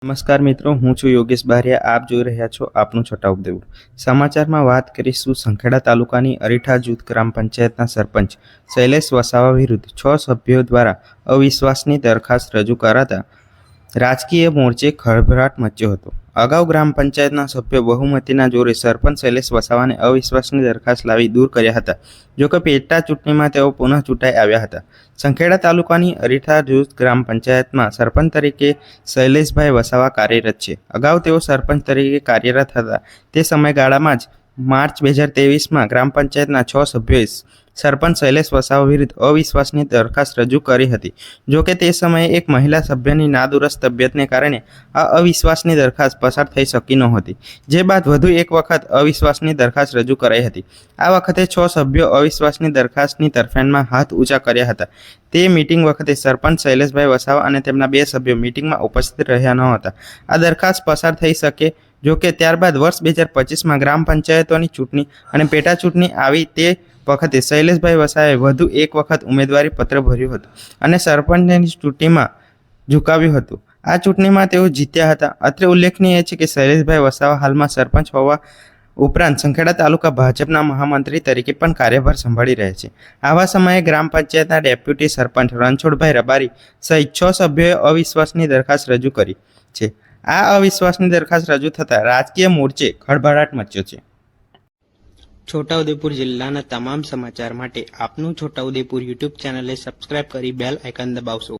નમસ્કાર મિત્રો, હું છું યોગેશ બારિયા. આપ જોઈ રહ્યા છો આપનું છોટાઉદેપુર સમાચારમાં. વાત કરીશું સંખેડા તાલુકાની અરીઠા જૂથ ગ્રામ પંચાયતના સરપંચ શૈલેષ વસાવા વિરુદ્ધ 6 સભ્યો દ્વારા અવિશ્વાસની દરખાસ્ત રજૂ કરાતા રાજકીય મોરચે ખળભળાટ મચ્યો હતો. અગાઉ ગ્રામ પંચાયતના સભ્યો બહુમતીના જોરે સરપંચ શૈલેષ વસાવાને અવિશ્વાસની દરખાસ્ત લાવી દૂર કર્યા હતા. જોકે પેટા ચૂંટણીમાં તેઓ પુનઃ ચૂંટાઈ આવ્યા હતા. સંખેડા તાલુકાની અરીઠા જૂથ ગ્રામ પંચાયતમાં સરપંચ તરીકે શૈલેષભાઈ વસાવા કાર્યરત છે. અગાઉ તેઓ સરપંચ તરીકે કાર્યરત હતા તે સમયગાળામાં જ માર્ચ 2023માં ગ્રામ પંચાયતના 6 સભ્યોએ સરપંચ શૈલેષ વસાવા વિરુદ્ધ અવિશ્વાસની દરખાસ્ત રજૂ કરી હતી. જોકે તે સમયે એક મહિલા સભ્યની નાદુરસ્ત તબિયતને કારણે આ અવિશ્વાસની દરખાસ્ત પસાર થઈ શકી નહોતી. જે બાદ વધુ એક વખત અવિશ્વાસની દરખાસ્ત રજૂ કરાઈ હતી. આ વખતે 6 સભ્યો અવિશ્વાસની દરખાસ્તની તરફેણમાં હાથ ઊંચા કર્યા હતા. તે મીટિંગ વખતે સરપંચ શૈલેષભાઈ વસાવા અને તેમના 2 સભ્યો મીટિંગમાં ઉપસ્થિત રહ્યા ન હતા. આ દરખાસ્ત પસાર થઈ શકે. જોકે ત્યારબાદ વર્ષ 2025માં ગ્રામ પંચાયતોની ચૂંટણી અને પેટા ચૂંટણી આવી તે વખતે શૈલેષભાઈ વસાવાએ વધુ એક વખત ઉમેદવારી પત્ર ભર્યું હતું અને સરપંચની ચૂંટણીમાં ઝુકાવ્યું હતું. આ ચૂંટણીમાં તેઓ જીત્યા હતા. અત્રે ઉલ્લેખનીય છે કે શૈલેષભાઈ વસાવા હાલમાં સરપંચ હોવા ઉપરાંત સંખેડા તાલુકા ભાજપના મહામંત્રી તરીકે પણ કાર્યભાર સંભાળી રહ્યા છે. આવા સમયે ગ્રામ પંચાયતના ડેપ્યુટી સરપંચ રણછોડભાઈ રબારી સહિત 6 સભ્યોએ અવિશ્વાસની દરખાસ્ત રજૂ કરી છે. આ અવિશ્વાસની દરખાસ્ત રજૂ થતાં રાજકીય મોરચે ખળભળાટ મચ્યો છે. છોટાઉદેપુર જિલ્લાના તમામ સમાચાર માટે આપનું છોટાઉદેપુર યુટ્યુબ ચેનલને સબસ્ક્રાઇબ કરી બેલ આઇકન દબાવશો.